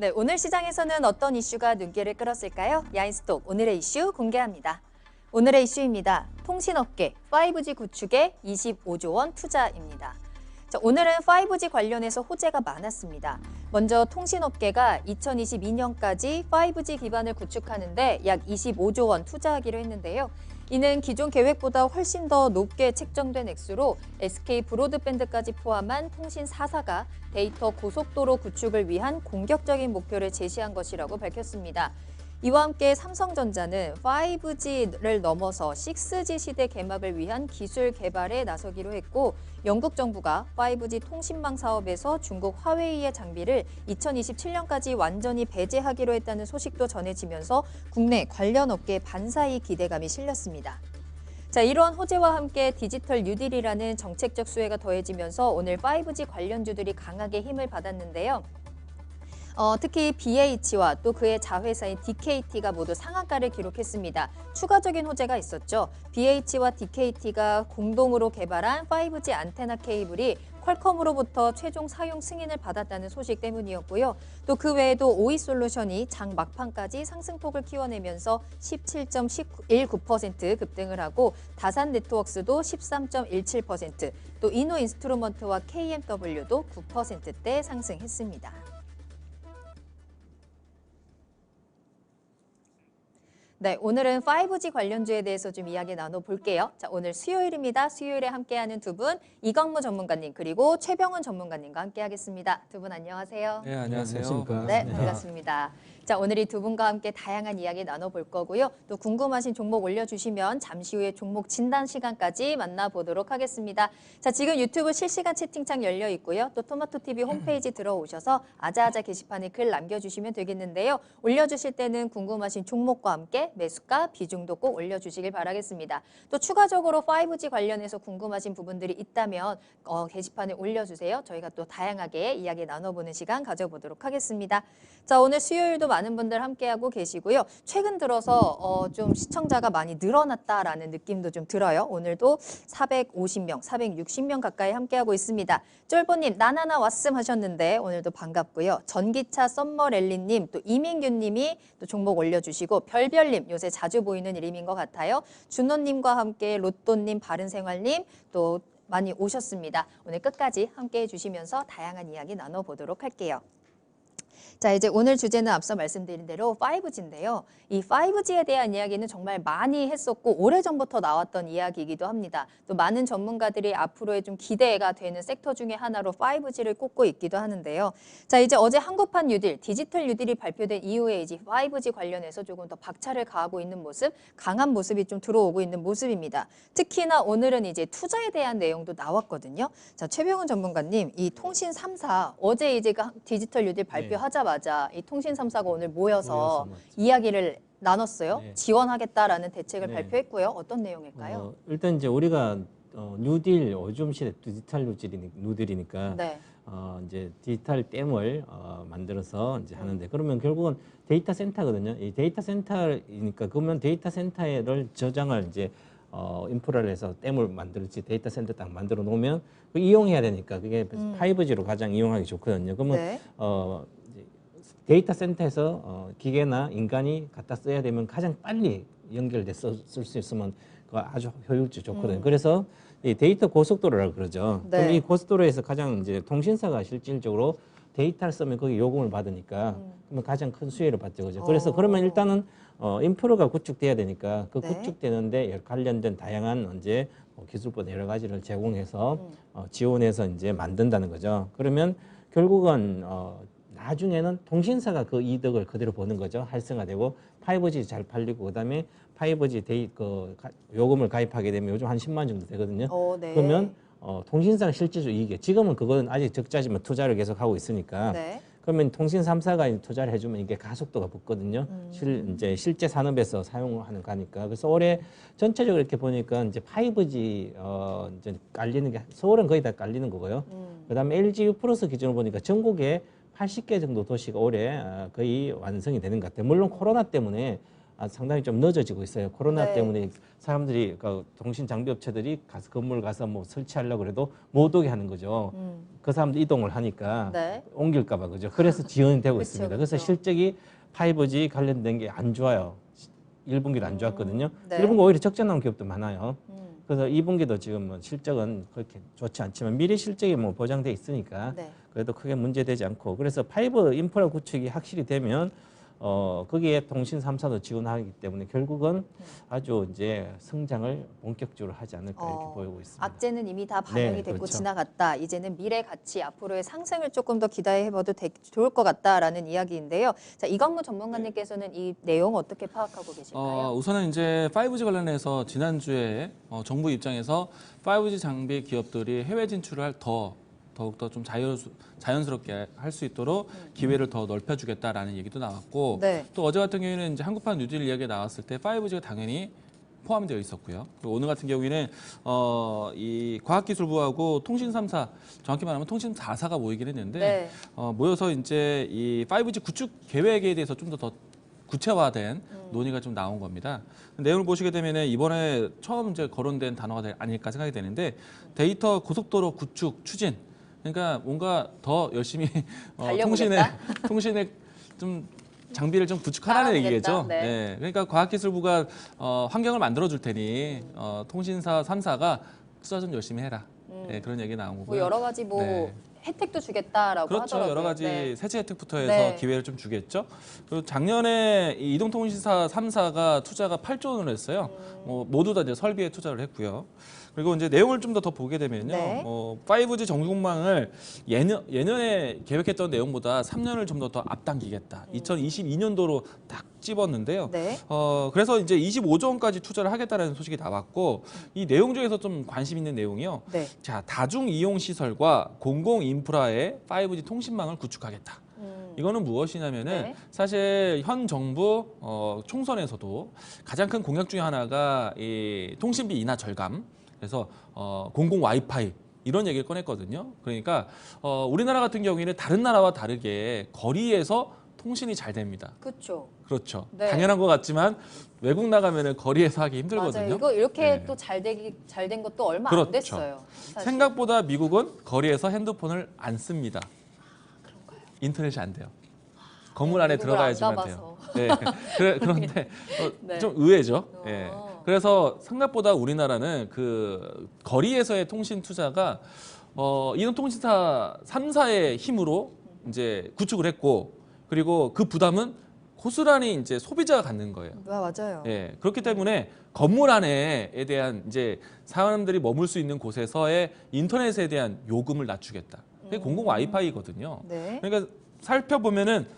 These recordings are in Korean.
네, 오늘 시장에서는 어떤 이슈가 눈길을 끌었을까요? 야인스톡 오늘의 이슈 공개합니다. 오늘의 이슈입니다. 통신업계 5G 구축에 25조 원 투자입니다. 자, 오늘은 5G 관련해서 호재가 많았습니다. 먼저 통신업계가 2022년까지 5G 기반을 구축하는데 약 25조 원 투자하기로 했는데요. 이는 기존 계획보다 훨씬 더 높게 책정된 액수로 SK 브로드밴드까지 포함한 통신 4사가 데이터 고속도로 구축을 위한 공격적인 목표를 제시한 것이라고 밝혔습니다. 이와 함께 삼성전자는 5G를 넘어서 6G 시대 개막을 위한 기술 개발에 나서기로 했고, 영국 정부가 5G 통신망 사업에서 중국 화웨이의 장비를 2027년까지 완전히 배제하기로 했다는 소식도 전해지면서 국내 관련 업계 반사이 기대감이 실렸습니다. 자, 이러한 호재와 함께 디지털 뉴딜이라는 정책적 수혜가 더해지면서 오늘 5G 관련주들이 강하게 힘을 받았는데요. 특히 BH와 또 그의 자회사인 DKT가 모두 상한가를 기록했습니다. 추가적인 호재가 있었죠. BH와 DKT가 공동으로 개발한 5G 안테나 케이블이 퀄컴으로부터 최종 사용 승인을 받았다는 소식 때문이었고요. 또 그 외에도 오이솔루션이 장 막판까지 상승폭을 키워내면서 17.19% 급등을 하고, 다산 네트워크스도 13.17%, 또 이노인스트루먼트와 KMW도 9%대 상승했습니다. 네, 오늘은 5G 관련주에 대해서 좀 이야기 나눠볼게요. 자, 오늘 수요일입니다. 수요일에 함께하는 두 분, 이광무 전문가님 그리고 최병훈 전문가님과 함께하겠습니다. 두 분 안녕하세요. 네, 안녕하세요. 네, 반갑습니다. 자, 오늘 이 두 분과 함께 다양한 이야기 나눠볼 거고요. 또 궁금하신 종목 올려주시면 잠시 후에 종목 진단 시간까지 만나보도록 하겠습니다. 자, 지금 유튜브 실시간 채팅창 열려 있고요. 또 토마토TV 홈페이지 들어오셔서 아자아자 게시판에 글 남겨주시면 되겠는데요. 올려주실 때는 궁금하신 종목과 함께 매수가, 비중도 꼭 올려주시길 바라겠습니다. 또 추가적으로 5G 관련해서 궁금하신 부분들이 있다면 게시판에 올려주세요. 저희가 또 다양하게 이야기 나눠보는 시간 가져보도록 하겠습니다. 자, 오늘 수요일도 많은 분들 함께하고 계시고요. 최근 들어서 좀 시청자가 많이 늘어났다라는 느낌도 좀 들어요. 오늘도 450명, 460명 가까이 함께하고 있습니다. 쫄보님, 나나나 왔음 하셨는데 오늘도 반갑고요. 전기차 썸머랠리님, 또 이민규님이 또 종목 올려주시고, 별별님, 요새 자주 보이는 이름인 것 같아요. 준호님과 함께 로또님, 바른생활님 또 많이 오셨습니다. 오늘 끝까지 함께해 주시면서 다양한 이야기 나눠보도록 할게요. 자, 이제 오늘 주제는 앞서 말씀드린 대로 5G인데요. 이 5G에 대한 이야기는 정말 많이 했었고 오래전부터 나왔던 이야기이기도 합니다. 또 많은 전문가들이 앞으로의 좀 기대가 되는 섹터 중에 하나로 5G를 꼽고 있기도 하는데요. 자, 이제 어제 한국판 뉴딜, 디지털 뉴딜이 발표된 이후에 이제 5G 관련해서 조금 더 박차를 가하고 있는 모습, 강한 모습이 좀 들어오고 있는 모습입니다. 특히나 오늘은 이제 투자에 대한 내용도 나왔거든요. 자, 최병훈 전문가님, 이 통신 3사 어제 이제 디지털 뉴딜 발표하자마자 이 통신 3사가 오늘 모여서 이야기를 나눴어요. 네. 지원하겠다라는 대책을 네. 발표했고요. 어떤 내용일까요? 일단 이제 우리가 뉴딜 요즘 시대 디지털 뉴딜이니까 네. 이제 디지털 댐을 만들어서 이제 하는데, 그러면 결국은 데이터 센터거든요. 이 데이터 센터이니까 그러면 데이터 센터를 저장을 이제 인프라를 해서 댐을 만들지 데이터 센터 딱 만들어 놓으면 이용해야 되니까 그게 5G로 가장 이용하기 좋거든요. 그러면 네. 이제 데이터 센터에서 기계나 인간이 갖다 써야 되면 가장 빨리 연결돼 쓸 수 있으면 그거 아주 효율적 좋거든요. 그래서 이 데이터 고속도로라고 그러죠. 네. 그럼 이 고속도로에서 가장 이제 통신사가 실질적으로 데이터를 쓰면 거기 요금을 받으니까 그러면 가장 큰 수혜를 받죠. 그죠? 그래서 그러면 일단은 인프라가 구축돼야 되니까 그 네. 구축되는데 관련된 다양한 이제 기술법 여러 가지를 제공해서 지원해서 이제 만든다는 거죠. 그러면 결국은 나중에는 통신사가 그 이득을 그대로 보는 거죠. 활성화되고 5G 잘 팔리고 그다음에 5G 요금을 가입하게 되면 요즘 한 10만 정도 되거든요. 네. 그러면 통신사가 실질적으로 이게 지금은 그거는 아직 적자지만 투자를 계속 하고 있으니까 네. 그러면 통신 3사가 투자를 해주면 이게 가속도가 붙거든요. 이제 실제 산업에서 사용하는 거니까. 그래서 올해 전체적으로 이렇게 보니까 이제 5G 이제 깔리는 게 서울은 거의 다 깔리는 거고요. 그다음에 LGU 플러스 기준으로 보니까 전국에 80개 정도 도시가 올해 거의 완성이 되는 것 같아요. 물론 코로나 때문에 상당히 좀 늦어지고 있어요. 코로나 네. 때문에 사람들이 그 통신 장비 업체들이 가서 건물 가서 뭐 설치하려고 그래도 못 오게 하는 거죠. 그 사람들 이동을 하니까 네. 옮길까 봐 그죠. 그래서 지연이 되고 그쵸, 있습니다. 그래서 그쵸. 실적이 5G 관련된 게 안 좋아요. 1분기도 안 좋았거든요. 네. 1분기 오히려 적자 나온 기업도 많아요. 음. 그래서 2분기도 지금 뭐 실적은 그렇게 좋지 않지만 미래 실적이 뭐 보장돼 있으니까 네. 그래도 크게 문제되지 않고 그래서 5 인프라 구축이 확실히 되면 거기에 통신 3사도 지원하기 때문에 결국은 아주 이제 성장을 본격적으로 하지 않을까 이렇게 보이고 있습니다. 악재는 이미 다 반영이 네, 됐고 그렇죠. 지나갔다. 이제는 미래 가치 앞으로의 상승을 조금 더 기대해봐도 좋을 것 같다라는 이야기인데요. 자, 이광무 전문가님께서는 이 내용 어떻게 파악하고 계실까요? 우선은 이제 5G 관련해서 지난주에 정부 입장에서 5G 장비 기업들이 해외 진출을 더욱더 좀 자연스럽게 할 수 있도록 기회를 더 넓혀주겠다라는 얘기도 나왔고 네. 또 어제 같은 경우에는 이제 한국판 뉴딜 이야기가 나왔을 때 5G가 당연히 포함되어 있었고요. 그리고 오늘 같은 경우에는 이 과학기술부하고 통신 3사, 정확히 말하면 통신 4사가 모이긴 했는데 네. 모여서 이제 이 5G 구축 계획에 대해서 좀 더 구체화된 논의가 좀 나온 겁니다. 내용을 보시게 되면 이번에 처음 이제 거론된 단어가 아닐까 생각이 되는데 데이터 고속도로 구축 추진. 그러니까 뭔가 더 열심히 통신에 좀 장비를 좀 구축하라는 깔아보겠다. 얘기겠죠. 네. 네. 그러니까 과학기술부가 환경을 만들어 줄 테니 통신사 3사가 투자 좀 열심히 해라. 네, 그런 얘기 나온 뭐 거고요. 여러 가지 네. 혜택도 주겠다라고 그렇죠. 하더라고요. 여러 가지 네. 세제 혜택부터 해서 네. 기회를 좀 주겠죠. 그리고 작년에 이 이동통신사 3사가 투자가 8조 원을 했어요. 모두 다 이제 설비에 투자를 했고요. 그리고 이제 내용을 좀 더 보게 되면요. 네. 5G 전국망을 예년에 계획했던 내용보다 3년을 좀 더 앞당기겠다. 2022년도로 딱 집었는데요. 네. 그래서 이제 25조 원까지 투자를 하겠다는 소식이 나왔고 이 내용 중에서 좀 관심 있는 내용이요. 네. 자, 다중 이용 시설과 공공 인프라의 5G 통신망을 구축하겠다. 이거는 무엇이냐면은 네. 사실 현 정부 총선에서도 가장 큰 공약 중에 하나가 이 통신비 인하 절감. 그래서 공공 와이파이 이런 얘기를 꺼냈거든요. 그러니까 우리나라 같은 경우에는 다른 나라와 다르게 거리에서 통신이 잘 됩니다. 그렇죠. 그렇죠. 네. 당연한 것 같지만 외국 나가면은 거리에서 하기 힘들거든요. 맞아요. 이거 이렇게 네. 또 잘 된 것도 얼마 그렇죠. 안 됐어요. 사실. 생각보다 미국은 거리에서 핸드폰을 안 씁니다. 인터넷이 안 돼요. 건물 안에 미국을 들어가야지만 안 돼요. 네. 그런데 네. 좀 의외죠. 예. 어. 그래서 생각보다 우리나라는 그 거리에서의 통신 투자가 이동통신사 3사의 힘으로 이제 구축을 했고 그리고 그 부담은 고스란히 이제 소비자가 갖는 거예요. 맞아요. 예, 그렇기 때문에 건물 안에에 대한 이제 사람들이 머물 수 있는 곳에서의 인터넷에 대한 요금을 낮추겠다. 그게 공공 와이파이거든요. 네. 그러니까 살펴보면은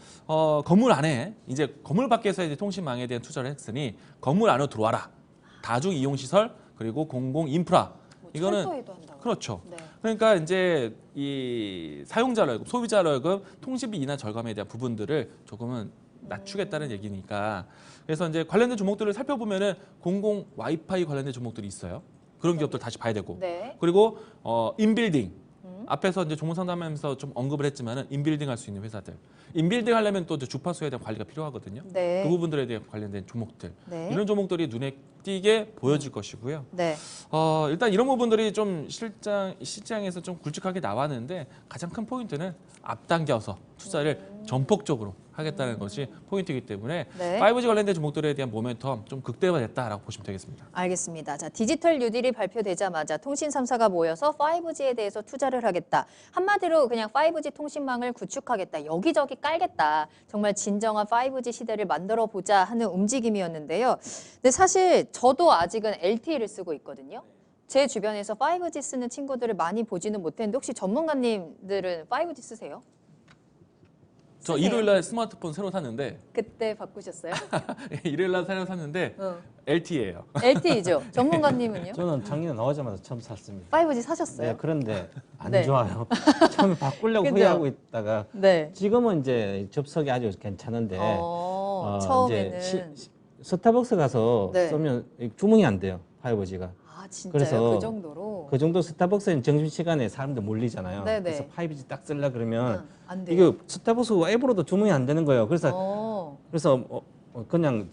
건물 안에 이제 건물 밖에서 이제 통신망에 대한 투자를 했으니 건물 안으로 들어와라. 다중 이용 시설 그리고 공공 인프라. 이거는 철도에도 한다고. 그렇죠. 네. 그러니까 이제 이 사용자 월급, 소비자 월급, 통신비 인하 절감에 대한 부분들을 조금은 낮추겠다는 얘기니까 그래서 이제 관련된 종목들을 살펴보면은 공공 와이파이 관련된 종목들이 있어요. 그런 기업들 다시 봐야 되고 네. 그리고 인빌딩 앞에서 이제 종목 상담하면서 좀 언급을 했지만은 인빌딩 할 수 있는 회사들 인빌딩 하려면 또 이제 주파수에 대한 관리가 필요하거든요. 네. 그 부분들에 대한 관련된 종목들 네. 이런 종목들이 눈에 띄게 보여질 것이고요. 네. 일단 이런 부분들이 좀 시장에서 좀 굵직하게 나왔는데 가장 큰 포인트는 앞당겨서 투자를 전폭적으로 하겠다는 것이 포인트이기 때문에 네. 5G 관련된 종목들에 대한 모멘텀 좀 극대화됐다라고 보시면 되겠습니다. 알겠습니다. 자, 디지털 뉴딜이 발표되자마자 통신 3사가 모여서 5G에 대해서 투자를 하겠다. 한마디로 그냥 5G 통신망을 구축하겠다. 여기저기 깔겠다. 정말 진정한 5G 시대를 만들어 보자 하는 움직임이었는데요. 근데 사실 저도 아직은 LTE를 쓰고 있거든요. 제 주변에서 5G 쓰는 친구들을 많이 보지는 못했는데 혹시 전문가님들은 5G 쓰세요? 저 쓰세요? 일요일 날 스마트폰 새로 샀는데 그때 바꾸셨어요? 일요일 날 새로 샀는데 LTE예요. LTE죠. 전문가님은요? 저는 작년에 나오자마자 처음 샀습니다. 5G 사셨어요? 네, 그런데 안 네. 좋아요. 처음에 바꾸려고 그죠? 후회하고 있다가 네. 지금은 이제 접속이 아주 괜찮은데 처음에는 이제 스타벅스 가서 네. 쓰면 주문이 안 돼요. 5G가. 아 진짜요? 그래서 그 정도로? 그 정도 스타벅스는 점심시간에 사람들 몰리잖아요. 네네. 그래서 5G 딱 쓰려 그러면 안 돼요. 이게 스타벅스 앱으로도 주문이 안 되는 거예요. 그래서 그냥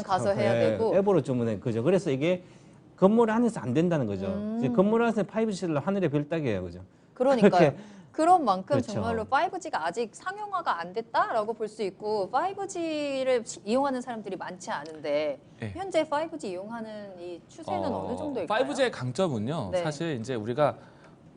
가서 해야 되고. 앱으로 주문해 그죠. 그래서 이게 건물 안에서 안 된다는 거죠. 이제 건물 안에서 5G를 하늘의 별 따기예요, 그죠. 그러니까요. 그렇게 그런 만큼 그렇죠. 정말로 5G가 아직 상용화가 안 됐다라고 볼 수 있고 5G를 이용하는 사람들이 많지 않은데 네. 현재 5G 이용하는 이 추세는 어느 정도일까요? 5G의 강점은요. 네. 사실 이제 우리가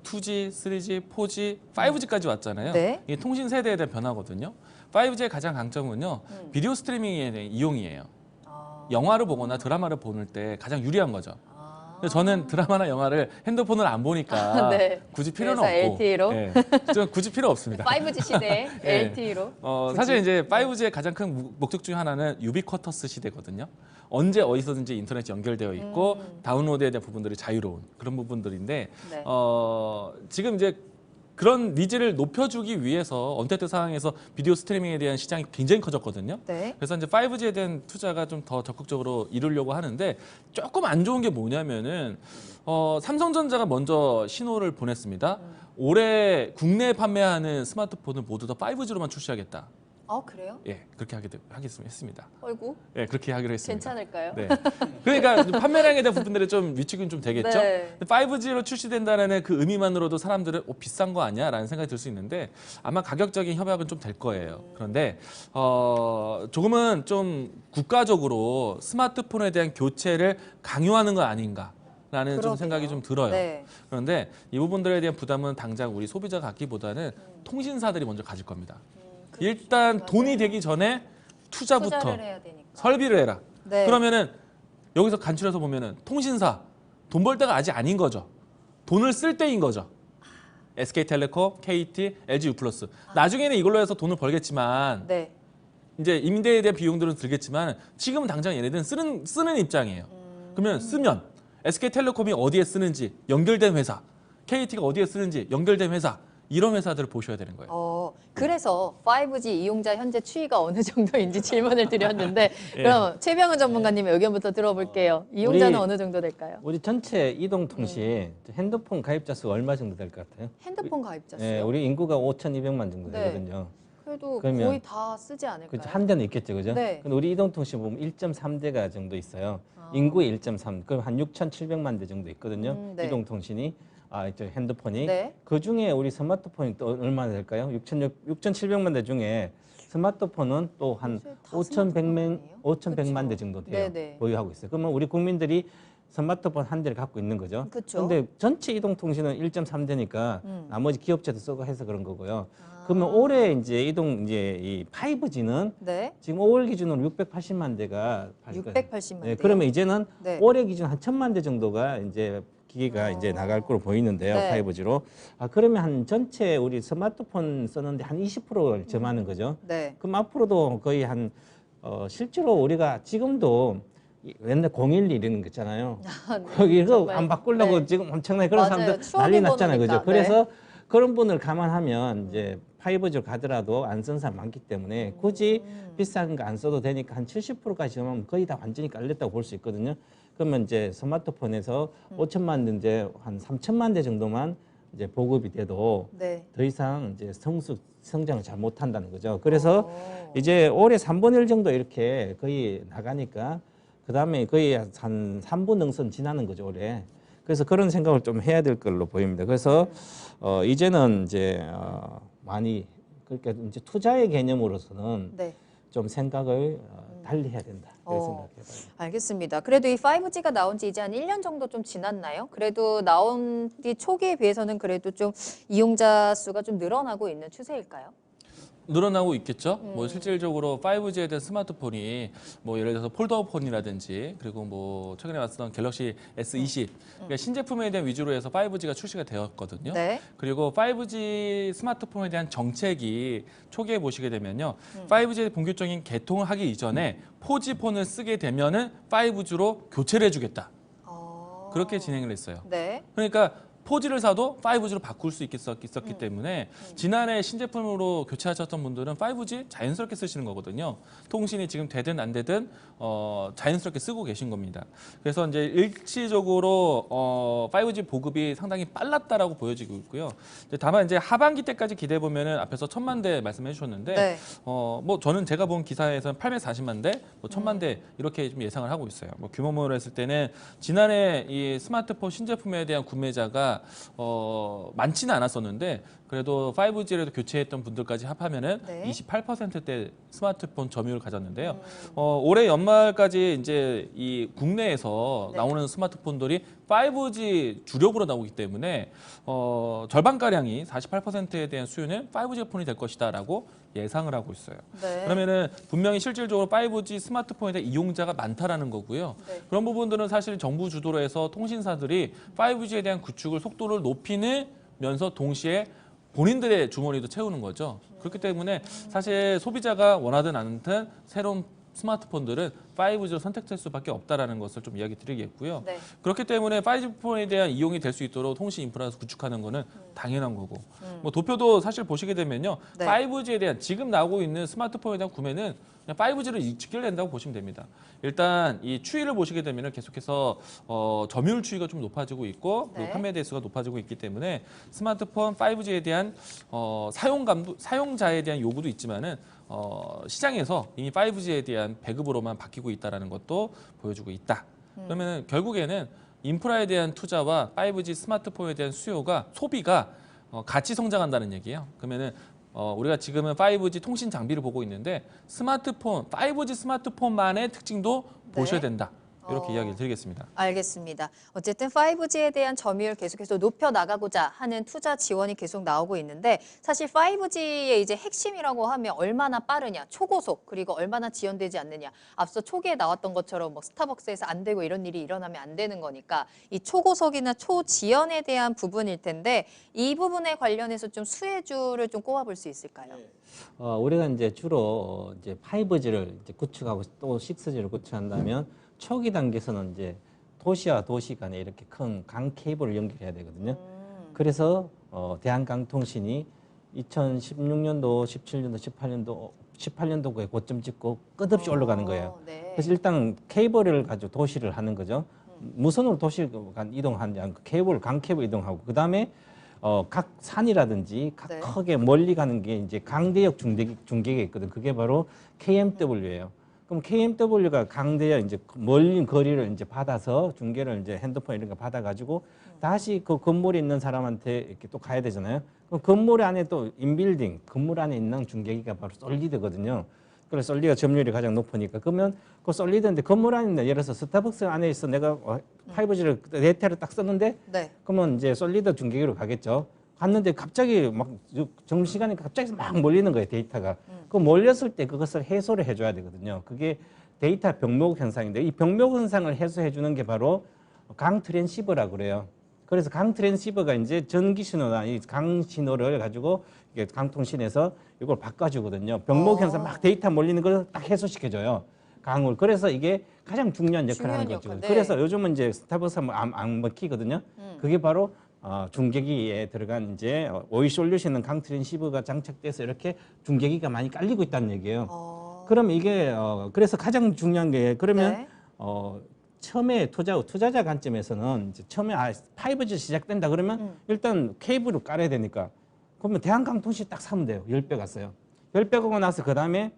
2G, 3G, 4G, 5G까지 왔잖아요. 네. 이게 통신 세대에 대한 변화거든요. 5G의 가장 강점은요. 비디오 스트리밍에 대한 이용이에요. 아. 영화를 보거나 드라마를 보는 때 가장 유리한 거죠. 아. 근데 저는 드라마나 영화를 핸드폰을 안 보니까 네. 굳이 필요는 그래서 없고 LTE로? 네. 좀 굳이 필요 없습니다. 5G 시대에 네. LTE로. 사실 이제 5G의 가장 큰 목적 중에 하나는 유비쿼터스 시대거든요. 언제 어디서든지 인터넷이 연결되어 있고 다운로드에 대한 부분들이 자유로운 그런 부분들인데 네. 지금 이제 그런 니즈를 높여주기 위해서 언택트 상황에서 비디오 스트리밍에 대한 시장이 굉장히 커졌거든요. 네. 그래서 이제 5G에 대한 투자가 좀 더 적극적으로 이루려고 하는데 조금 안 좋은 게 뭐냐면은 삼성전자가 먼저 신호를 보냈습니다. 올해 국내에 판매하는 스마트폰을 모두 다 5G로만 출시하겠다. 아 그래요? 예, 그렇게 하겠습니다. 했습니다. 어이구 예, 그렇게 하기로 했습니다. 괜찮을까요? 네. 그러니까 판매량에 대한 부분들이 좀 위축은 좀 되겠죠. 네. 5G로 출시된다는 그 의미만으로도 사람들은 비싼 거 아니야라는 생각이 들 수 있는데 아마 가격적인 협약은 좀 될 거예요. 그런데 조금은 좀 국가적으로 스마트폰에 대한 교체를 강요하는 거 아닌가. 라는 좀 그러게요. 생각이 좀 들어요. 네. 그런데 이 부분들에 대한 부담은 당장 우리 소비자가 갖기보다는 통신사들이 먼저 가질 겁니다. 그렇죠. 일단 맞아요. 돈이 되기 전에 투자부터 투자를 해야 되니까. 설비를 해라. 네. 그러면은 여기서 간추려서 보면은 통신사 돈 벌 때가 아직 아닌 거죠. 돈을 쓸 때인 거죠. SK텔레콤, KT, LG U+. 나중에는 이걸로 해서 돈을 벌겠지만 네. 이제 임대에 대한 비용들은 들겠지만 지금은 당장 얘네들은 쓰는 입장이에요. 그러면 쓰면 SK텔레콤이 어디에 쓰는지 연결된 회사, KT가 어디에 쓰는지 연결된 회사 이런 회사들을 보셔야 되는 거예요. 그래서 5G 이용자 현재 추이가 어느 정도인지 질문을 드렸는데 예. 그럼 최병은 전문가님의 의견부터 들어볼게요. 이용자는 우리- 어느 정도 될까요? 우리 전체 이동통신 핸드폰 가입자 수가 얼마 정도 될 것 같아요? 핸드폰 가입자 수요? 네, 우리 인구가 5,200만 정도 네. 되거든요. 그래도 그러면- 거의 다 쓰지 않을까요? 그렇죠. 한 대는 있겠죠, 그죠? 네. 근데 우리 이동통신 보면 1.3대가 정도 있어요. 아. 인구의 1.3, 그럼 한 6,700만 대 정도 있거든요. 네. 이동통신이, 저 핸드폰이. 네. 그 중에 우리 스마트폰이 또 얼마나 될까요? 6,700만 대 중에 스마트폰은 또 한 요새 다 스마트폰 아니에요? 5,100만 대 그쵸. 정도 돼요. 네네. 보유하고 있어요. 그러면 우리 국민들이 스마트폰 한 대를 갖고 있는 거죠. 그쵸. 근데 전체 이동통신은 1.3대니까 음. 나머지 기업체도 쓰고 해서 그런 거고요. 아. 그러면 올해 이제 이 5G는 네. 지금 5월 기준으로 680만 대가 680만 네, 대. 그러면 이제는 네. 올해 기준 한 1,000만 대 정도가 이제 기계가 이제 나갈 거로 보이는데요. 네. 5G로. 그러면 한 전체 우리 스마트폰 쓰는데 한 20%를 점하는 거죠. 네. 그럼 앞으로도 거의 실제로 우리가 지금도 옛날 012 이런 거 있잖아요. 거기 이거 정말. 안 바꾸려고 네. 지금 엄청나게 그런 맞아요. 사람들 추억의 난리 났잖아요. 번호니까. 그죠? 그래서 그런 분을 감안하면 이제 5G로 가더라도 안 쓴 사람 많기 때문에 굳이 비싼 거 안 써도 되니까 한 70%까지 하면 거의 다 완전히 깔렸다고 볼 수 있거든요. 그러면 이제 스마트폰에서 5천만 대인데 한 3천만 대 정도만 이제 보급이 돼도 네. 더 이상 이제 성장을 잘 못한다는 거죠. 그래서 오. 이제 올해 3분의 1 정도 이렇게 거의 나가니까 그다음에 거의 한 3분 능선 지나는 거죠, 올해. 그래서 그런 생각을 좀 해야 될 걸로 보입니다. 그래서 이제는 이제 많이 그러니까 이제 투자의 개념으로서는 네. 좀 생각을 달리 해야 된다. 그렇게 어. 생각해요. 알겠습니다. 그래도 이 5G가 나온 지 이제 한 1년 정도 좀 지났나요? 그래도 나온 뒤 초기에 비해서는 그래도 좀 이용자 수가 좀 늘어나고 있는 추세일까요? 늘어나고 있겠죠. 뭐 실질적으로 5G에 대한 스마트폰이 뭐 예를 들어서 폴더폰이라든지 그리고 뭐 최근에 왔던 갤럭시 S20 그러니까 신제품에 대한 위주로 해서 5G가 출시가 되었거든요. 네. 그리고 5G 스마트폰에 대한 정책이 초기에 보시게 되면요. 5G 본격적인 개통을 하기 이전에 4G 폰을 쓰게 되면은 5G로 교체를 해주겠다. 그렇게 진행을 했어요. 네. 그러니까 4G를 사도 5G로 바꿀 수 있었기 때문에 지난해 신제품으로 교체하셨던 분들은 5G 자연스럽게 쓰시는 거거든요. 통신이 지금 되든 안 되든 자연스럽게 쓰고 계신 겁니다. 그래서 이제 일시적으로 5G 보급이 상당히 빨랐다라고 보여지고 있고요. 다만 이제 하반기 때까지 기대해 보면은 앞에서 1,000만 대 말씀해 주셨는데 네. 뭐 저는 제가 본 기사에서는 840만 대, 뭐 1,000만 대 이렇게 좀 예상을 하고 있어요. 뭐 규모로 했을 때는 지난해 이 스마트폰 신제품에 대한 구매자가 많지는 않았었는데 그래도 5G라도 교체했던 분들까지 합하면은 네. 28%대 스마트폰 점유율을 가졌는데요. 올해 연말까지 이제 이 국내에서 네. 나오는 스마트폰들이 5G 주력으로 나오기 때문에 절반가량이 48%에 대한 수요는 5G 폰이 될 것이다라고 예상을 하고 있어요. 네. 그러면은 분명히 실질적으로 5G 스마트폰에 대한 이용자가 많다라는 거고요. 네. 그런 부분들은 사실 정부 주도로 해서 통신사들이 5G에 대한 구축을 속도를 높이면서 동시에 본인들의 주머니도 채우는 거죠. 그렇기 때문에 사실 소비자가 원하든 안 하든 새로운 스마트폰들은 5G로 선택될 수밖에 없다라는 것을 좀 이야기 드리겠고요. 네. 그렇기 때문에 5G 폰에 대한 이용이 될 수 있도록 통신 인프라를 구축하는 거는 당연한 거고. 뭐 도표도 사실 보시게 되면요. 네. 5G에 대한 지금 나오고 있는 스마트폰에 대한 구매는 그냥 5G를 직결된다고 보시면 됩니다. 일단 이 추이를 보시게 되면 계속해서 점유율 추이가 좀 높아지고 있고 그리고 네. 판매 대수가 높아지고 있기 때문에 스마트폰 5G에 대한 사용자에 대한 요구도 있지만은 시장에서 이미 5G에 대한 배급으로만 바뀌고 있다는 것도 보여주고 있다. 그러면 결국에는 인프라에 대한 투자와 5G 스마트폰에 대한 소비가 같이 성장한다는 얘기예요. 그러면은 우리가 지금은 5G 통신 장비를 보고 있는데 5G 스마트폰만의 특징도 보셔야 된다. 이렇게 이야기를 드리겠습니다. 알겠습니다. 어쨌든 5G에 대한 점유율 계속해서 높여 나가고자 하는 투자 지원이 계속 나오고 있는데 사실 5G의 이제 핵심이라고 하면 얼마나 빠르냐, 초고속 그리고 얼마나 지연되지 않느냐. 앞서 초기에 나왔던 것처럼 뭐 스타벅스에서 안 되고 이런 일이 일어나면 안 되는 거니까 이 초고속이나 초지연에 대한 부분일 텐데 이 부분에 관련해서 좀 수혜주를 좀 꼽아볼 수 있을까요? 우리가 이제 주로 이제 5G를 이제 구축하고 또 6G를 구축한다면 초기 단계에서는 이제 도시와 도시 간에 이렇게 큰 강 케이블을 연결해야 되거든요. 그래서 대한강통신이 2016년도, 17년도, 18년도에 고점 찍고 끝없이 올라가는 거예요. 네. 그래서 일단 케이블을 가지고 도시를 하는 거죠. 무선으로 도시 간 이동하는 게 아니고 케이블, 강 케이블 이동하고 그 다음에 각 산이라든지 각 네. 크게 멀리 가는 게 이제 강대역 중계가 있거든. 그게 바로 KMW예요. 그럼 KMW가 강대역 이제 멀리 거리를 이제 받아서 중계를 이제 핸드폰 이런 거 받아가지고 다시 그 건물에 있는 사람한테 이렇게 또 가야 되잖아요. 그럼 건물 안에 또 인빌딩 건물 안에 있는 중계기가 바로 솔리드거든요. 그래서 솔리드가 점유율이 가장 높으니까 그러면 그 솔리드인데 건물 안에 있는 예를 들어서 스타벅스 안에 있어 내가 5G를 데이터를 딱 썼는데 네. 그러면 이제 솔리드 중계기로 가겠죠. 갔는데 갑자기 막 점심시간에 갑자기 막 몰리는 거예요, 데이터가. 그 몰렸을 때 그것을 해소를 해줘야 되거든요. 그게 데이터 병목 현상인데 이 병목 현상을 해소해 주는 게 바로 강 트랜시버라고 그래요. 그래서 강 트랜시버가 이제 전기 신호나 이 강 신호를 가지고 이게 강통신에서 이걸 바꿔주거든요. 병목 현상 막 데이터 몰리는 걸 딱 해소시켜줘요. 강을. 그래서 이게 가장 중요한 역할을 하는 거죠. 네. 그래서 요즘은 이제 스타벅스 안 먹히거든요. 그게 바로 중계기에 들어간 이제 오이 솔루션은 강 트랜시버가 장착돼서 이렇게 중계기가 많이 깔리고 있다는 얘기예요. 그럼 이게 그래서 가장 중요한 게 그러면 네. 처음에 투자자 관점에서는 이제 처음에 5G 시작된다 그러면 일단 케이블을 깔아야 되니까 그러면 대한강통신 딱 사면 돼요. 10배 갔어요. 10배 가고 나서 그다음에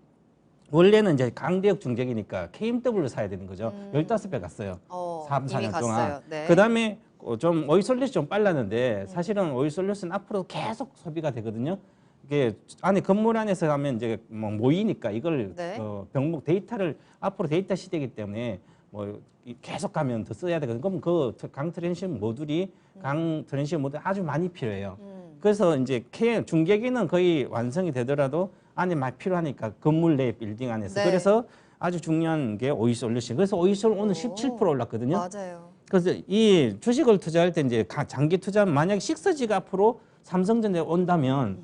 원래는 이제 강대역 중계기니까 KMW 사야 되는 거죠. 15배 갔어요. 3, 4년 동안. 네. 그다음에 좀 오이 솔루션 좀 빨랐는데 사실은 오이 솔루션 앞으로 계속 소비가 되거든요. 이게 안에 건물 안에서 하면 이제 뭐 모이니까 이걸 네. 병목 데이터를 앞으로 데이터 시대이기 때문에 뭐 계속 가면 더 써야 되거든요. 그럼 그 강 트랜시버 모듈이 강 트랜시버 모듈 아주 많이 필요해요. 그래서 이제 중계기는 거의 완성이 되더라도 안에 막 필요하니까 건물 내 빌딩 안에서 네. 그래서 아주 중요한 게 오이 솔루션. 그래서 오이 솔 오늘 17% 올랐거든요. 맞아요. 그래서 이 주식을 투자할 때 이제 장기 투자 만약 6G가 앞으로 삼성전자에 온다면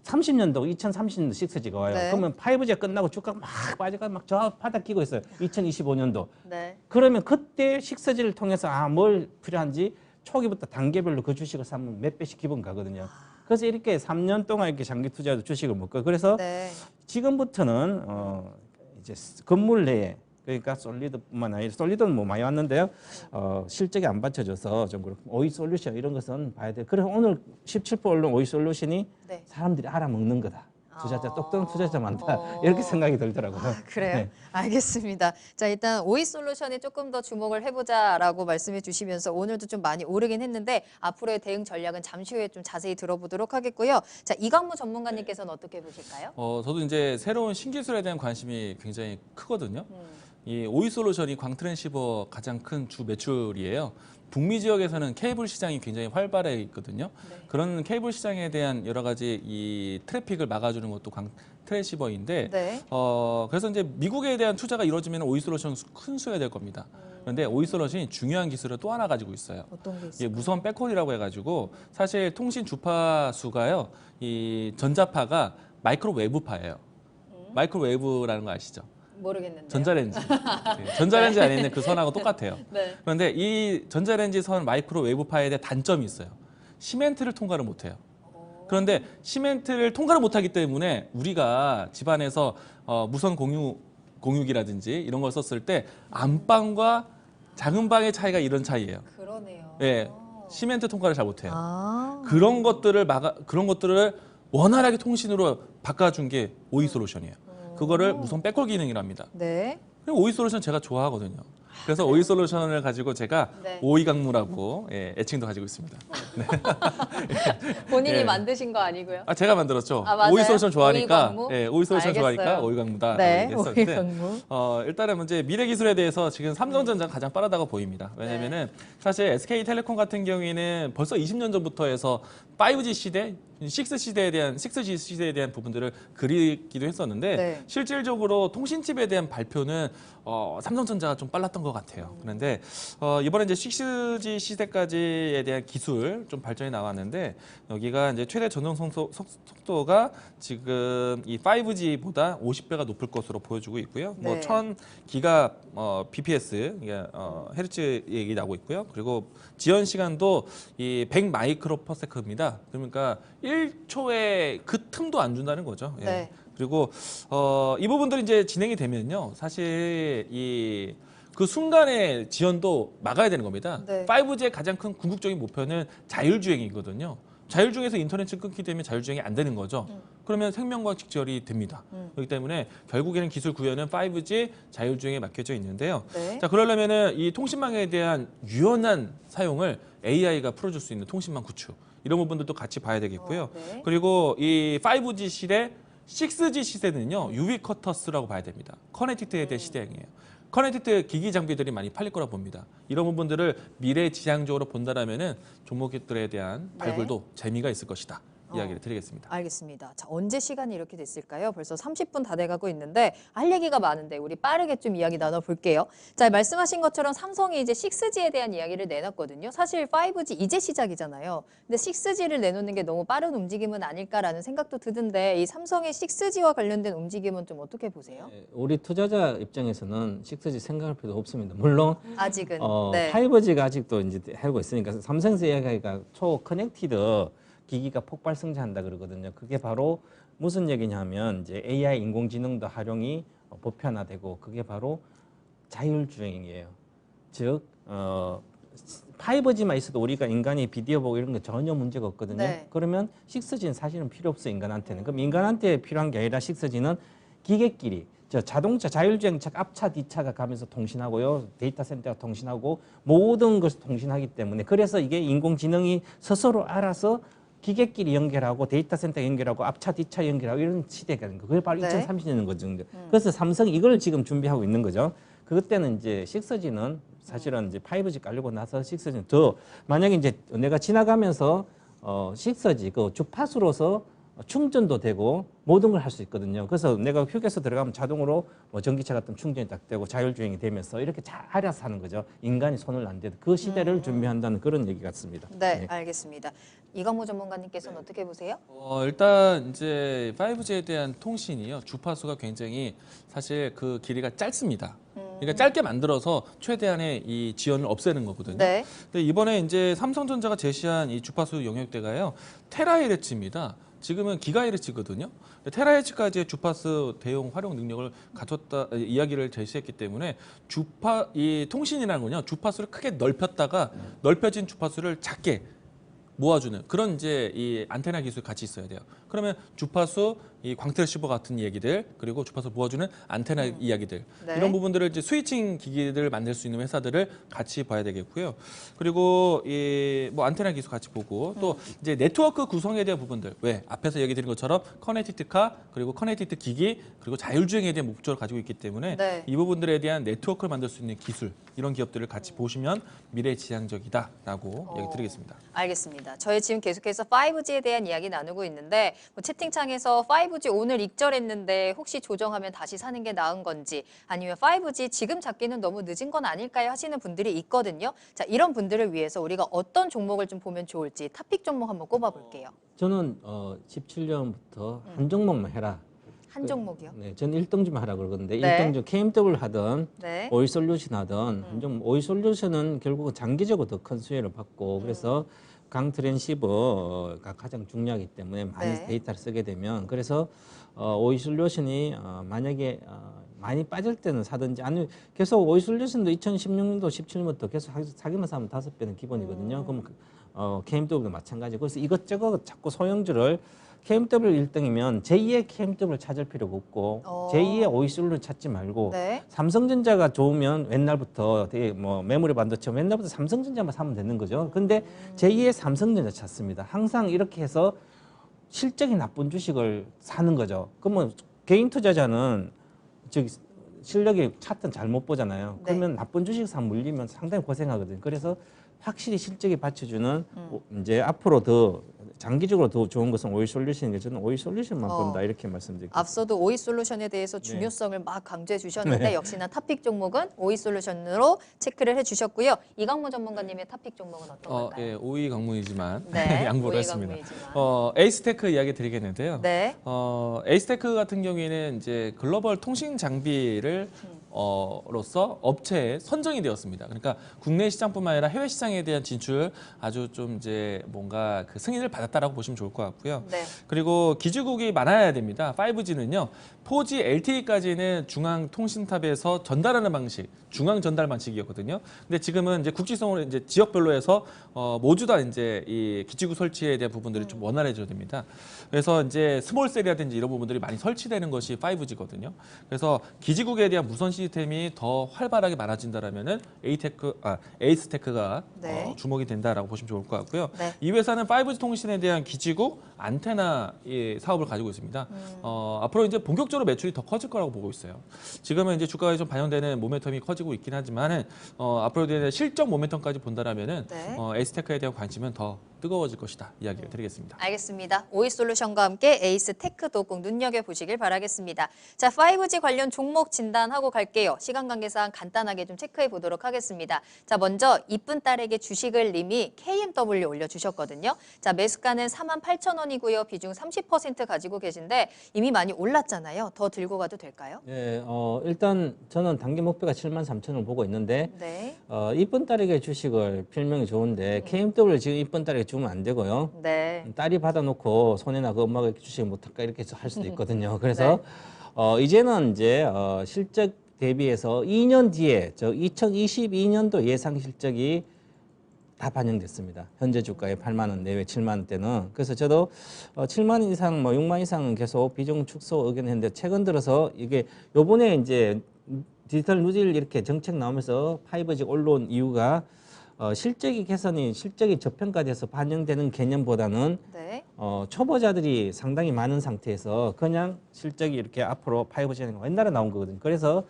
30년도 2030년도 6G가 와요. 네. 그러면 5G가 끝나고 주가가 막 빠져가 막 저 바닥 끼고 있어요. 2025년도. 네. 그러면 그때 6G를 통해서 뭘 필요한지 초기부터 단계별로 그 주식을 사면 몇 배씩 기본 가거든요. 그래서 이렇게 3년 동안 이렇게 장기 투자도 주식을 먹고 그래서 네. 지금부터는 이제 건물 내에 그러니까 솔리드뿐만 아니라 솔리드는 뭐 많이 왔는데요. 실적이 안 받쳐줘서 좀 그렇고 오이 솔루션 이런 것은 봐야 돼요. 그래서 오늘 17% 오른 오이 솔루션이 네. 사람들이 알아먹는 거다. 투자자 똑똑한 투자자 많다. 어. 이렇게 생각이 들더라고요. 아, 그래요? 네. 알겠습니다. 자, 일단 오이 솔루션에 조금 더 주목을 해보자라고 말씀해 주시면서 오늘도 좀 많이 오르긴 했는데 앞으로의 대응 전략은 잠시 후에 좀 자세히 들어보도록 하겠고요. 자, 이광무 전문가님께서는 어떻게 보실까요? 저도 이제 새로운 신기술에 대한 관심이 굉장히 크거든요. 이 오이 솔루션이 광트랜시버 가장 큰 주 매출이에요. 북미 지역에서는 케이블 시장이 굉장히 활발해 있거든요. 네. 그런 케이블 시장에 대한 여러 가지 이 트래픽을 막아주는 것도 광트랜시버인데, 네. 그래서 이제 미국에 대한 투자가 이루어지면 오이 솔루션 큰 수혜가 될 겁니다. 그런데 오이 솔루션이 중요한 기술을 또 하나 가지고 있어요. 어떤 게 이게 있어요? 무선 백홀이라고 해가지고 사실 통신 주파수가요, 이 전자파가 마이크로웨이브파예요. 마이크로웨이브라는 거 아시죠? 모르겠는데. 전자레인지. 네, 전자레인지 안에 있는 그 선하고 똑같아요. 네. 그런데 이 전자레인지 선 마이크로웨이브파에 대한 단점이 있어요. 시멘트를 통과를 못해요. 그런데 시멘트를 통과를 못하기 때문에 우리가 집안에서 무선 공유기라든지 이런 걸 썼을 때 안방과 작은 방의 차이가 이런 차이예요. 그러네요. 예, 시멘트 통과를 잘 못해요. 아. 그런 것들을 원활하게 통신으로 바꿔준 게 오이 솔루션이에요. 그거를 무선 백홀 기능이랍니다. 네. 오이 솔루션 제가 좋아하거든요. 그래서 오이 솔루션을 가지고 제가 네. 오이 강무라고 애칭도 가지고 있습니다. 본인이 예. 만드신 거 아니고요? 제가 만들었죠. 아, 맞아요? 오이 솔루션 좋아하니까, 오이 강무? 오이 솔루션 알겠어요. 좋아하니까 오이 강무다. 네. 오이 했었는데, 강무. 일단은 이제 미래 기술에 대해서 지금 삼성전자가 가장 빠르다고 보입니다. 왜냐면은 사실 SK텔레콤 같은 경우에는 벌써 20년 전부터 해서 5G 시대, 6G 시대에 대한 부분들을 그리기도 했었는데 네. 실질적으로 통신칩에 대한 발표는 삼성전자가 좀 빨랐던 것 같아요. 그런데 이번에 이제 6G 시대까지에 대한 기술 좀 발전이 나왔는데 여기가 이제 최대 전송 속도가 지금 이 5G보다 50배가 높을 것으로 보여주고 있고요. 뭐 네. 1000기가 bps 헤르츠 얘기 나오고 있고요. 그리고 지연 시간도 이 100 마이크로 퍼세컨드입니다. 그러니까 1초에 그 틈도 안 준다는 거죠. 예. 네. 그리고 이 부분들이 이제 진행이 되면요, 사실 그 순간의 지연도 막아야 되는 겁니다. 네. 5G의 가장 큰 궁극적인 목표는 자율주행이거든요. 자율주행에서 인터넷이 끊기게 되면 자율주행이 안 되는 거죠. 그러면 생명과 직결이 됩니다. 그렇기 때문에 결국에는 기술 구현은 5G 자율주행에 맡겨져 있는데요. 네. 자, 그러려면은 이 통신망에 대한 유연한 사용을 AI가 풀어줄 수 있는 통신망 구축, 이런 부분들도 같이 봐야 되겠고요. 네. 그리고 이 5G 시대, 6G 시대는요, 유비쿼터스라고 봐야 됩니다. 커넥티드에 대한 시대이에요. 커넥티드 기기 장비들이 많이 팔릴 거라 봅니다. 이런 부분들을 미래 지향적으로 본다라면은 종목들에 대한 네. 발굴도 재미가 있을 것이다. 이야기를 드리겠습니다. 알겠습니다. 자, 언제 시간이 이렇게 됐을까요? 벌써 30분 다 돼가고 있는데 할 얘기가 많은데 우리 빠르게 좀 이야기 나눠볼게요. 자, 말씀하신 것처럼 삼성이 이제 6G에 대한 이야기를 내놨거든요. 사실 5G 이제 시작이잖아요. 근데 6G를 내놓는 게 너무 빠른 움직임은 아닐까라는 생각도 드는데 이 삼성의 6G와 관련된 움직임은 좀 어떻게 보세요? 우리 투자자 입장에서는 6G 생각할 필요도 없습니다. 물론 아직은. 5G가 아직도 이제 하고 있으니까 삼성에서 이야기가 초 커넥티드 기기가 폭발 성장한다 그러거든요. 그게 바로 무슨 얘기냐면 이제 AI 인공지능도 활용이 보편화되고 그게 바로 자율주행이에요. 즉 5G만 있어도 우리가 인간이 비디오 보고 이런 거 전혀 문제가 없거든요. 네. 그러면 6G는 사실은 필요 없어요, 인간한테는. 그럼 인간한테 필요한 게 아니라 6G는 기계끼리 자동차 자율주행 차 앞차 뒤차가 가면서 통신하고요. 데이터 센터가 통신하고 모든 것을 통신하기 때문에 그래서 이게 인공지능이 스스로 알아서 기계끼리 연결하고 데이터 센터 연결하고 앞차 뒤차 연결하고 이런 시대가 되는 거예요. 그게 바로 네. 2030년인 거죠. 그래서 삼성이 이걸 지금 준비하고 있는 거죠. 그때는 이제 6G는 사실은 이제 5G 깔리고 나서 6G는 더 만약에 이제 내가 지나가면서 6G 그 주파수로서 충전도 되고 모든 걸 할 수 있거든요. 그래서 내가 휴게소 들어가면 자동으로 뭐 전기차 같은 충전이 딱 되고 자율주행이 되면서 이렇게 잘 알아서 하는 거죠. 인간이 손을 안 대도 그 시대를 준비한다는 그런 얘기 같습니다. 네, 알겠습니다. 이광무 전문가님께서는 어떻게 보세요? 일단 이제 5G에 대한 통신이요, 주파수가 굉장히 사실 그 길이가 짧습니다. 그러니까 짧게 만들어서 최대한의 이 지연을 없애는 거거든요. 네. 근데 이번에 이제 삼성전자가 제시한 이 주파수 영역대가요, 테라헤르츠입니다. 지금은 기가헤르츠거든요. 테라헤르츠까지의 주파수 대용 활용 능력을 갖췄다 이야기를 제시했기 때문에 이 통신이라는 건요, 주파수를 크게 넓혔다가 넓혀진 주파수를 작게 모아주는 그런 이제 이 안테나 기술이 같이 있어야 돼요. 그러면 주파수, 이 광트레시버 같은 얘기들, 그리고 주파수 모아주는 안테나 이야기들, 네. 이런 부분들을 이제 스위칭 기기들을 만들 수 있는 회사들을 같이 봐야 되겠고요. 그리고 이 뭐 안테나 기술 같이 보고 또 이제 네트워크 구성에 대한 부분들, 왜 앞에서 얘기 드린 것처럼 커넥티드 카, 그리고 커넥티드 기기, 그리고 자율주행에 대한 목적을 가지고 있기 때문에 네. 이 부분들에 대한 네트워크를 만들 수 있는 기술, 이런 기업들을 같이 보시면 미래지향적이다라고 얘기 드리겠습니다. 알겠습니다. 저희 지금 계속해서 5G에 대한 이야기 나누고 있는데 뭐 채팅창에서 5G 오늘 익절했는데 혹시 조정하면 다시 사는 게 나은 건지, 아니면 5G 지금 잡기는 너무 늦은 건 아닐까요 하시는 분들이 있거든요. 자, 이런 분들을 위해서 우리가 어떤 종목을 좀 보면 좋을지 탑픽 종목 한번 꼽아볼게요. 저는 17년부터 한 종목만 해라. 한 종목이요? 네, 저는 1등 좀 하라 그러는데 네. 1등 좀 KMW 하든 네. 오이솔루션 하든 한 종목, 오이솔루션은 결국은 장기적으로 더 큰 수혜를 받고 그래서 강 트랜시버가 가장 중요하기 때문에 많이 네. 데이터를 쓰게 되면 그래서 오이솔루션이 만약에 많이 빠질 때는 사든지 아니면 계속 오이솔루션도 2016년도 17년부터 계속 사기만 사면 5배는 기본이거든요. 그럼 KMW도 마찬가지고 그래서 이것저것 자꾸 소형주를 KMW 1등이면 제2의 KMW를 찾을 필요가 없고 제2의 오이솔루션을 찾지 말고 네. 삼성전자가 좋으면 옛날부터 되게 뭐 메모리 반도체 옛날부터 삼성전자만 사면 되는 거죠. 근데 제2의 삼성전자 찾습니다. 항상 이렇게 해서 실적이 나쁜 주식을 사는 거죠. 그러면 개인 투자자는 저기 실력이 차트 잘못 보잖아요. 네. 그러면 나쁜 주식 사 물리면 상당히 고생하거든요. 그래서 확실히 실적이 받쳐주는 이제 앞으로 더 장기적으로 더 좋은 것은 오이솔루션인데 저는 오이솔루션만 본다 이렇게 말씀드릴게요. 앞서도 오이솔루션에 대해서 중요성을 막 강조해 주셨는데 역시나 탑픽 종목은 오이솔루션으로 체크를 해주셨고요. 이강무 전문가님의 탑픽 종목은 어떤 건가요? 예, 오이 강문이지만 네, 양보를 오이 했습니다. 강문이지만. 에이스테크 이야기 드리겠는데요. 네. 에이스테크 같은 경우에는 이제 글로벌 통신 장비를 로서 업체에 선정이 되었습니다. 그러니까 국내 시장뿐만 아니라 해외 시장에 대한 진출 아주 좀 이제 뭔가 그 승인을 받았다라고 보시면 좋을 것 같고요. 네. 그리고 기지국이 많아야 됩니다. 5G는요. 4G LTE까지는 중앙 통신탑에서 전달하는 방식, 중앙 전달 방식이었거든요. 근데 지금은 이제 국지성으로 이제 지역별로 해서 모두 다 이제 이 기지국 설치에 대한 부분들이 좀 원활해져야 됩니다. 그래서 이제 스몰셀이라든지 이런 부분들이 많이 설치되는 것이 5G거든요. 그래서 기지국에 대한 무선 시스템이 더 활발하게 많아진다라면은 에이스테크가 네. 주목이 된다라고 보시면 좋을 것 같고요. 네. 이 회사는 5G 통신에 대한 기지국 안테나 사업을 가지고 있습니다. 앞으로 이제 본격적으로 매출이 더 커질 거라고 보고 있어요. 지금은 이제 주가에 좀 반영되는 모멘텀이 커지고 있긴 하지만은 앞으로 되는 실적 모멘텀까지 본다라면은 네. 에이스테크에 대한 관심은 더 뜨거워질 것이다 이야기를 드리겠습니다. 알겠습니다. 오이솔루션과 함께 에이스테크도 꼭 눈여겨보시길 바라겠습니다. 자, 5G 관련 종목 진단하고 갈게요. 시간 관계상 간단하게 좀 체크해 보도록 하겠습니다. 자, 먼저 이쁜 딸에게 주식을 님이 KMW 올려주셨거든요. 자, 매수가는 48,000원이고요. 비중 30% 가지고 계신데 이미 많이 올랐잖아요. 더 들고 가도 될까요? 네, 일단 저는 단기 목표가 73,000원을 보고 있는데 네. 이쁜 딸에게 주식을 필명이 좋은데 KMW 지금 이쁜 딸에게 주면 안 되고요. 네. 딸이 받아놓고 손해나 그 엄마가 주식 못할까 이렇게 할 수도 있거든요. 그래서 이제는 이제 실적 대비해서 2년 뒤에 저 2022년도 예상 실적이 다 반영됐습니다. 현재 주가에 8만 원 내외 7만 원대는. 그래서 저도 7만 원 이상 뭐 6만 의상은 계속 비중 축소 의견했는데 최근 들어서 이게 요번에 이제 디지털 누질 이렇게 정책 나오면서 5G 올라온 이유가 실적이 개선이 실적이 저평가돼서 반영되는 개념보다는 네. 초보자들이 상당히 많은 상태에서 그냥 실적이 이렇게 앞으로 5G는 옛날에 나온 거거든요. 그래서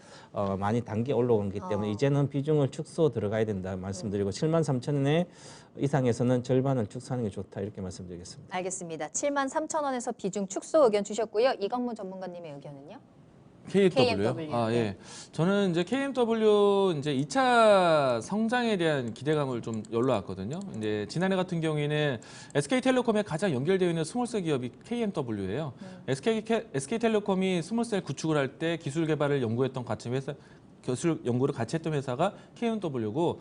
많이 단기 올라온 거기 때문에 이제는 비중을 축소 들어가야 된다 말씀드리고 73,000원에 이상에서는 절반을 축소하는 게 좋다 이렇게 말씀드리겠습니다. 알겠습니다. 73,000원에서 비중 축소 의견 주셨고요. 이강무 전문가님의 의견은요? KMW요? 아, 예. 저는 이제 KMW 이제 2차 성장에 대한 기대감을 좀 열러왔거든요. 이제 지난해 같은 경우에는 SK텔레콤에 가장 연결되어 있는 스몰셀 기업이 KMW예요. SK텔레콤이 스몰셀 구축을 할 때 기술 개발을 연구했던 같은 회사 기술 연구를 같이 했던 회사가 KMW고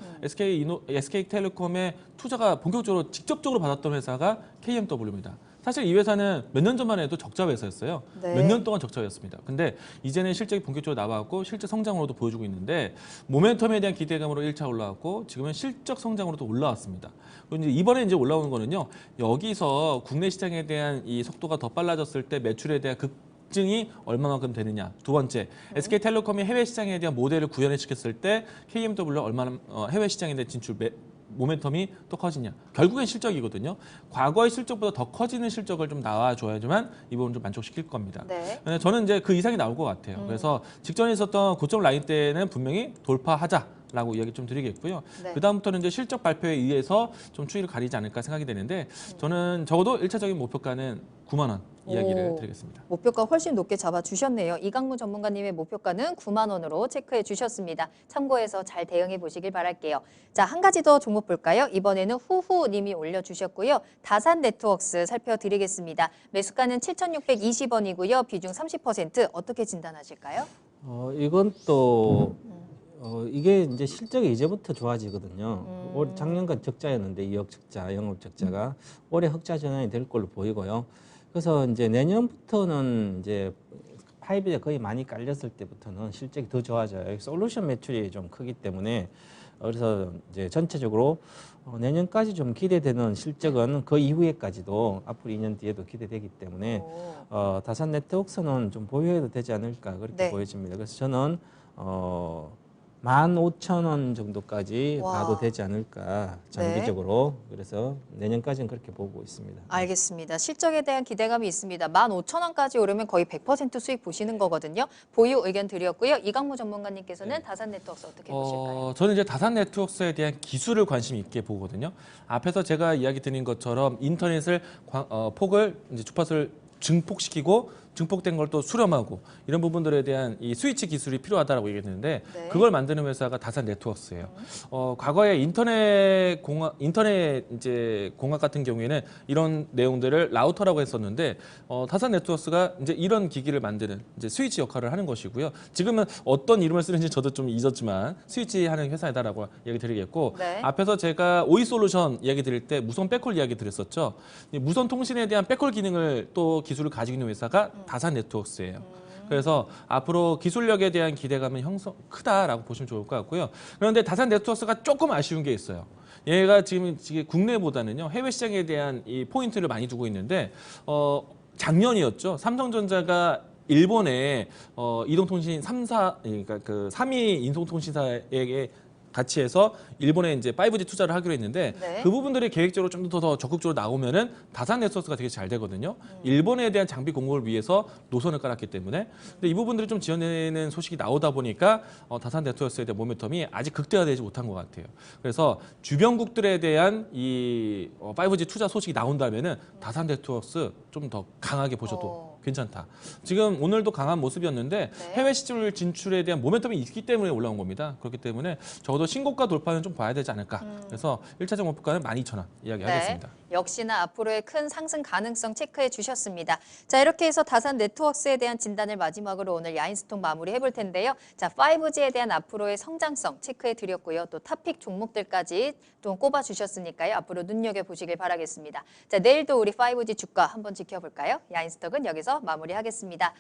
SK텔레콤의 투자가 본격적으로 직접적으로 받았던 회사가 KMW입니다. 사실 이 회사는 몇 년 전만 해도 적자 회사였어요. 네. 몇 년 동안 적자였습니다. 근데 이제는 실적이 본격적으로 나와갖고 실제 성장으로도 보여주고 있는데 모멘텀에 대한 기대감으로 1차 올라왔고 지금은 실적 성장으로도 올라왔습니다. 그리고 이번에 이제 올라오는 거는요. 여기서 국내 시장에 대한 이 속도가 더 빨라졌을 때 매출에 대한 증이 얼마만큼 되느냐. 두 번째, SK텔레콤이 해외 시장에 대한 모델을 구현시켰을 때 KMW가 얼마나 해외 시장에 대한 진출 모멘텀이 또 커지냐. 결국엔 실적이거든요. 과거의 실적보다 더 커지는 실적을 좀 나와줘야지만 이 부분을 좀 만족시킬 겁니다. 네. 저는 이제 그 이상이 나올 것 같아요. 그래서 직전에 있었던 고점 라인 때는 분명히 돌파하자라고 이야기 좀 드리겠고요. 네. 그다음부터는 이제 실적 발표에 의해서 좀 추이를 가리지 않을까 생각이 되는데 저는 적어도 1차적인 목표가는 9만 원 이야기를 오. 드리겠습니다. 목표가 훨씬 높게 잡아주셨네요. 이강무 전문가님의 목표가는 9만 원으로 체크해 주셨습니다. 참고해서 잘 대응해 보시길 바랄게요. 자, 한 가지 더 종목 볼까요? 이번에는 후후님이 올려주셨고요. 다산네트워크스 살펴드리겠습니다. 매수가는 7,620원이고요. 비중 30% 어떻게 진단하실까요? 이건 또 이게 이제 실적이 이제부터 좋아지거든요. 올 작년간 적자였는데 2억 적자, 영업 적자가 올해 흑자 전환이 될 걸로 보이고요. 그래서 이제 내년부터는 이제 5G가 거의 많이 깔렸을 때부터는 실적이 더 좋아져요. 솔루션 매출이 좀 크기 때문에 그래서 이제 전체적으로 내년까지 좀 기대되는 실적은 그 이후에까지도 앞으로 2년 뒤에도 기대되기 때문에 다산 네트워크스는 좀 보유해도 되지 않을까 그렇게 네. 보여집니다. 그래서 저는 15,000원 정도까지 와. 봐도 되지 않을까 장기적으로. 그래서 내년까지는 그렇게 보고 있습니다. 알겠습니다. 실적에 대한 기대감이 있습니다. 15,000원까지 오르면 거의 100% 수익 보시는 거거든요. 보유 의견 드렸고요. 이강무 전문가님께서는 다산네트워크스 어떻게 보실까요? 저는 이제 다산네트워크스에 대한 기술을 관심 있게 보거든요. 앞에서 제가 이야기 드린 것처럼 인터넷을 폭을 이제 주파수를 증폭시키고 증폭된 걸 또 수렴하고 이런 부분들에 대한 이 스위치 기술이 필요하다라고 얘기했는데 네. 그걸 만드는 회사가 다산네트워크스예요. 과거에 인터넷 이제 공학 같은 경우에는 이런 내용들을 라우터라고 했었는데 다산네트워크스가 이제 이런 기기를 만드는 이제 스위치 역할을 하는 것이고요. 지금은 어떤 이름을 쓰는지 저도 좀 잊었지만 스위치 하는 회사이다라고 얘기 드리겠고 네. 앞에서 제가 오이솔루션 이야기 드릴 때 무선 백홀 이야기 드렸었죠. 이 무선 통신에 대한 백홀 기능을 또 기술을 가지고 있는 회사가 다산 네트워크스예요. 그래서 앞으로 기술력에 대한 기대감은 크다라고 보시면 좋을 것 같고요. 그런데 다산 네트워크스가 조금 아쉬운 게 있어요. 얘가 지금 국내보다는요 해외 시장에 대한 이 포인트를 많이 두고 있는데 작년이었죠. 삼성전자가 일본의 이동통신 3사 그러니까 그 3위 인송통신사에게 같이 해서 일본에 이제 5G 투자를 하기로 했는데 네. 그 부분들이 계획적으로 좀 더 적극적으로 나오면은 다산 네트워크스가 되게 잘 되거든요. 일본에 대한 장비 공급을 위해서 노선을 깔았기 때문에 근데 이 부분들이 좀 지연되는 소식이 나오다 보니까 다산 네트워크스에 대한 모멘텀이 아직 극대화되지 못한 것 같아요. 그래서 주변국들에 대한 이 5G 투자 소식이 나온다면은 다산 네트워크스 좀 더 강하게 보셔도 괜찮다. 지금 오늘도 강한 모습이었는데 네. 해외 시장 진출에 대한 모멘텀이 있기 때문에 올라온 겁니다. 그렇기 때문에 적어도 신고가 돌파는 좀 봐야 되지 않을까. 그래서 1차적 목표가는 12,000원 이야기하겠습니다. 역시나 앞으로의 큰 상승 가능성 체크해 주셨습니다. 자, 이렇게 해서 다산 네트워크스에 대한 진단을 마지막으로 오늘 야인스톡 마무리해 볼 텐데요. 자, 5G에 대한 앞으로의 성장성 체크해 드렸고요. 또 탑픽 종목들까지 좀 꼽아 주셨으니까요. 앞으로 눈여겨보시길 바라겠습니다. 자, 내일도 우리 5G 주가 한번 지켜볼까요? 야인스톡은 여기서 마무리하겠습니다.